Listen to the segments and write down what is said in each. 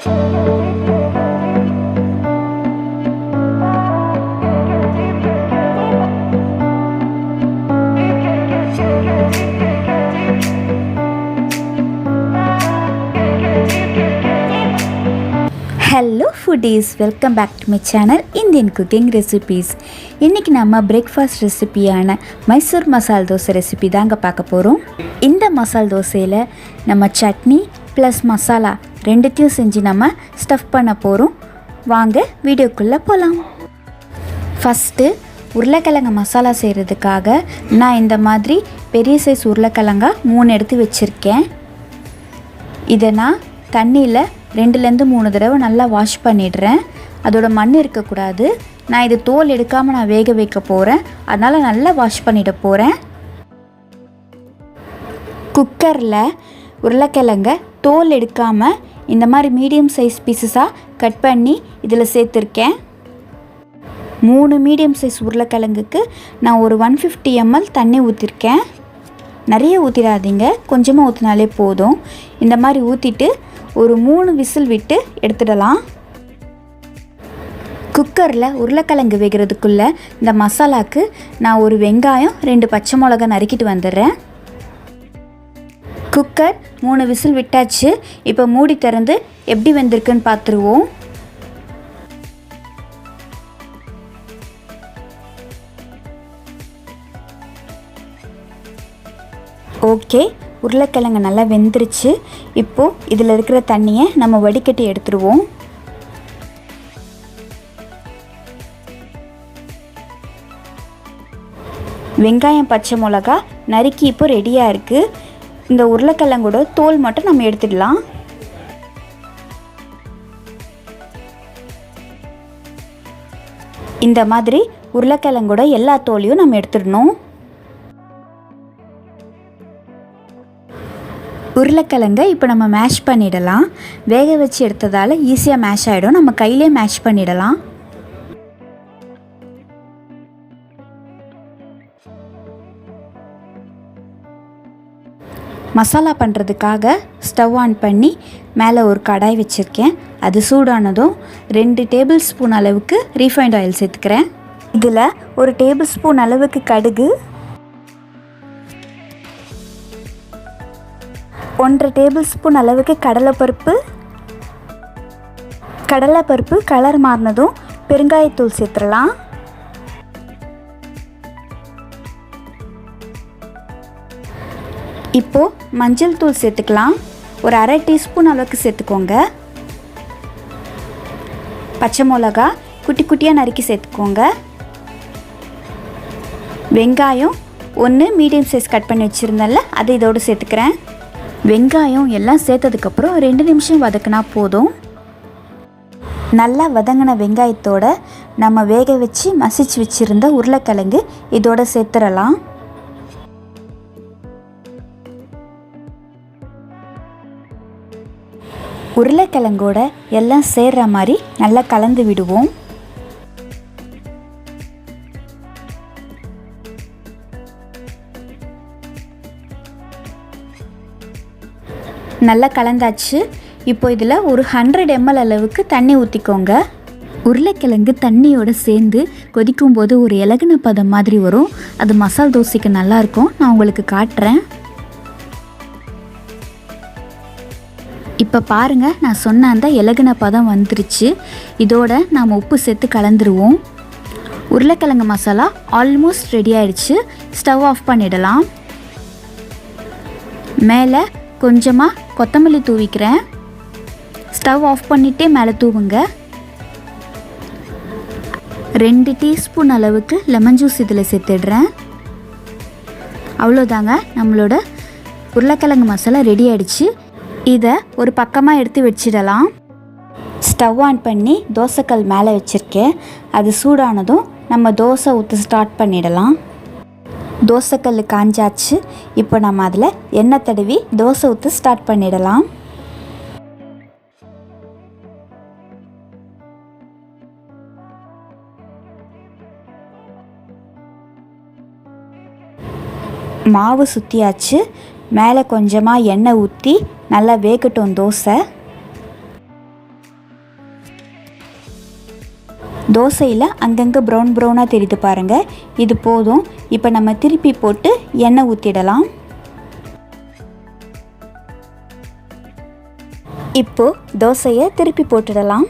Hello foodies, welcome back to my channel Indian cooking recipes. இன்றைக்கி நம்ம breakfast ரெசிபியான Mysore மசால் dosa recipe தாங்க பார்க்க போகிறோம். இந்த மசால் தோசையில் நம்ம சட்னி ப்ளஸ் மசாலா ரெண்டுத்தையும் செஞ்சு நம்ம ஸ்டஃப் பண்ண போகிறோம். வாங்க வீடியோக்குள்ளே போகலாம். ஃபஸ்ட்டு உருளைக்கிழங்கு மசாலா செய்கிறதுக்காக நான் இந்த மாதிரி பெரிய சைஸ் உருளைக்கிழங்கா 3 எடுத்து வச்சுருக்கேன். இதை நான் தண்ணியில் 2-3 தடவை நல்லா வாஷ் பண்ணிடுறேன். அதோட மண் இருக்கக்கூடாது. நான் இது தோல் எடுக்காமல் நான் வேக வைக்க போகிறேன், அதனால் நல்லா வாஷ் பண்ணிட போகிறேன். குக்கரில் உருளைக்கிழங்க தோல் எடுக்காமல் இந்த மாதிரி மீடியம் சைஸ் பீசஸாக கட் பண்ணி இதில் சேர்த்துருக்கேன். 3 மீடியம் சைஸ் உருளைக்கிழங்குக்கு நான் ஒரு 150 ml தண்ணி ஊற்றிருக்கேன். நிறைய ஊற்றிடாதீங்க, கொஞ்சமாக ஊற்றினாலே போதும். இந்த மாதிரி ஊற்றிட்டு ஒரு 3 விசில் விட்டு எடுத்துடலாம். குக்கரில் உருளைக்கிழங்கு வேகிறதுக்குள்ளே இந்த மசாலாவுக்கு நான் ஒரு வெங்காயம் 2 பச்சை மிளகா நறுக்கிட்டு வந்துடுறேன். குக்கர் 3 விசில் விட்டாச்சு. இப்போ மூடி திறந்து எப்படி வெந்திருக்குன்னு பார்த்துருவோம். ஓகே, உருளைக்கிழங்கு நல்லா வெந்துருச்சு. இப்போது இதில் இருக்கிற தண்ணியை நம்ம வடிகட்டி எடுத்துருவோம். வெங்காயம் பச்சை மிளகா நறுக்கி இப்போ ரெடியாக இருக்குது. இந்த உருளைக்கிழங்கோட தோல் மட்டும் நம்ம எடுத்துடலாம். இந்த மாதிரி உருளைக்கிழங்கோட எல்லா தோலையும் நம்ம எடுத்துடணும். உருளைக்கிழங்கை இப்போ நம்ம மேஷ் பண்ணிடலாம். வேக வச்சு எடுத்ததால் ஈஸியாக மேஷ் ஆகிடும். நம்ம கையிலே மேஷ் பண்ணிடலாம். மசாலா பண்ணுறதுக்காக ஸ்டவ் ஆன் பண்ணி மேலே ஒரு கடாய் வச்சுருக்கேன். அது சூடானதும் 2 டேபிள் ஸ்பூன் அளவுக்கு ரீஃபைண்ட் ஆயில் சேர்த்துக்கிறேன். இதில் ஒரு டேபிள் ஸ்பூன் அளவுக்கு கடுகு, 1/2 டேபிள் ஸ்பூன் அளவுக்கு கடலைப்பருப்பு கலர் மாறினதும் பெருங்காயத்தூள் சேர்த்துடலாம். இப்போது மஞ்சள் தூள் சேர்த்துக்கலாம். ஒரு 1/2 டீஸ்பூன் அளவுக்கு சேர்த்துக்கோங்க. பச்சை மிளகா குட்டி குட்டியாக நறுக்கி சேர்த்துக்கோங்க. வெங்காயம் 1 மீடியம் சைஸ் கட் பண்ணி வச்சுருந்தேன்ல, அதை இதோடு சேர்த்துக்கிறேன். வெங்காயம் எல்லாம் சேர்த்ததுக்கப்புறம் 2 நிமிஷம் வதக்கினா போதும். நல்லா வதங்கின வெங்காயத்தோடு நம்ம வேக வச்சு மசிச்சு வச்சுருந்த உருளைக்கிழங்கு இதோடு சேர்த்துடலாம். உருளைக்கிழங்கோட எல்லாம் சேர்கிற மாதிரி நல்லா கலந்து விடுவோம். நல்லா கலந்தாச்சு. இப்போ இதில் ஒரு 100 ml அளவுக்கு தண்ணி ஊற்றிக்கோங்க. உருளைக்கிழங்கு தண்ணியோடு சேர்ந்து கொதிக்கும் போது ஒரு இலகுன பதம் மாதிரி வரும். அது மசால் தோசைக்கு நல்லாயிருக்கும். நான் உங்களுக்கு காட்டுறேன். இப்போ பாருங்கள், நான் சொன்ன அந்த இலகுன பதம் வந்துருச்சு. இதோட நாம் உப்பு சேர்த்து கலந்துருவோம். உருளைக்கிழங்கு மசாலா ஆல்மோஸ்ட் ரெடி ஆயிடுச்சு. ஸ்டவ் ஆஃப் பண்ணிடலாம். மேலே கொஞ்சமாக கொத்தமல்லி தூவிக்கிறேன். ஸ்டவ் ஆஃப் பண்ணிவிட்டே மேலே தூவுங்க. 2 டீஸ்பூன் அளவுக்கு லெமன் ஜூஸ் இதில் சேர்த்துடுறேன். அவ்வளோதாங்க, நம்மளோட உருளைக்கிழங்கு மசாலா ரெடி ஆகிடுச்சு. இதை ஒரு பக்கமாக எடுத்து வச்சிடலாம். ஸ்டவ் ஆன் பண்ணி தோசைக்கல் மேலே வச்சுருக்கேன். அது சூடானதும் நம்ம தோசை ஊற்ற ஸ்டார்ட் பண்ணிடலாம். தோசைக்கல் காஞ்சாச்சு. இப்போ நம்ம அதில் எண்ணெய் தடவி தோசை ஊற்ற ஸ்டார்ட் பண்ணிடலாம். மாவு சுற்றியாச்சு. மேலே கொஞ்சமாக எண்ணெய் ஊற்றி நல்லா வேகட்டும் தோசை. தோசையில் அங்கங்கே ப்ரௌனாக தெரியுது பாருங்கள், இது போதும். இப்போ நம்ம திருப்பி போட்டு எண்ணெய் ஊற்றிடலாம். இப்போது தோசையை திருப்பி போட்டுடலாம்.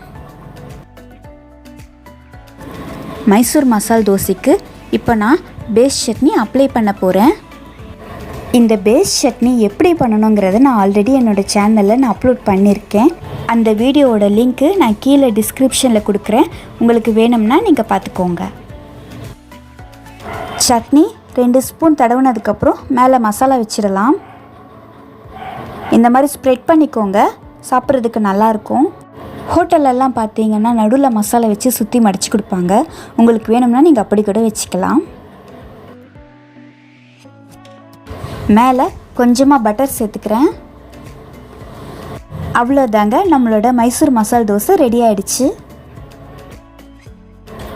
மைசூர் மசால் தோசைக்கு இப்போ நான் பேஸ் சட்னி அப்ளை பண்ண போகிறேன். இந்த பேஸ் சட்னி எப்படி பண்ணணுங்கிறத நான் ஆல்ரெடி என்னோடய சேனலில் நான் அப்லோட் பண்ணியிருக்கேன். அந்த வீடியோவோட லிங்க்கு நான் கீழே டிஸ்கிரிப்ஷனில் கொடுக்குறேன். உங்களுக்கு வேணும்னா நீங்கள் பார்த்துக்கோங்க. சட்னி 2 ஸ்பூன் தடவுனதுக்கப்புறம் மேலே மசாலா வச்சிடலாம். இந்த மாதிரி ஸ்ப்ரெட் பண்ணிக்கோங்க, சாப்பிட்றதுக்கு நல்லாயிருக்கும். ஹோட்டலெல்லாம் பார்த்தீங்கன்னா நடுவில் மசாலா வச்சு சுற்றி மடித்து கொடுப்பாங்க. உங்களுக்கு வேணும்னா நீங்கள் அப்படி கூட வச்சுக்கலாம். மேலே கொஞ்சமாக பட்டர் சேர்த்துக்கிறேன். அவ்வளோதாங்க, நம்மளோட மைசூர் மசால் தோசை ரெடி ஆகிடுச்சு.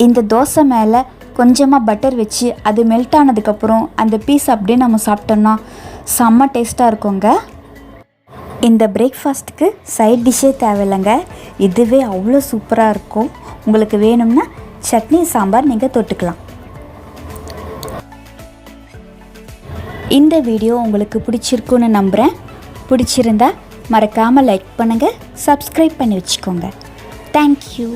இந்த தோசை மேலே கொஞ்சமாக பட்டர் வச்சு அது மெல்ட் ஆனதுக்கப்புறம் அந்த பீஸ் அப்படியே நம்ம சாப்பிட்டோம்னா செம்ம டேஸ்ட்டாக இருக்குங்க. இந்த பிரேக்ஃபாஸ்ட்டுக்கு சைட் டிஷ்ஷே தேவையில்லைங்க, இதுவே அவ்வளோ சூப்பராக இருக்கும். உங்களுக்கு வேணும்னா சட்னி சாம்பார் நீங்கள் தொட்டுக்கலாம். இந்த வீடியோ உங்களுக்கு பிடிச்சிருக்குன்னு நம்புகிறேன். பிடிச்சிருந்தா மறக்காமல் லைக் பண்ணுங்கள், சப்ஸ்கிரைப் பண்ணி வச்சுக்கோங்க. தேங்க்யூ.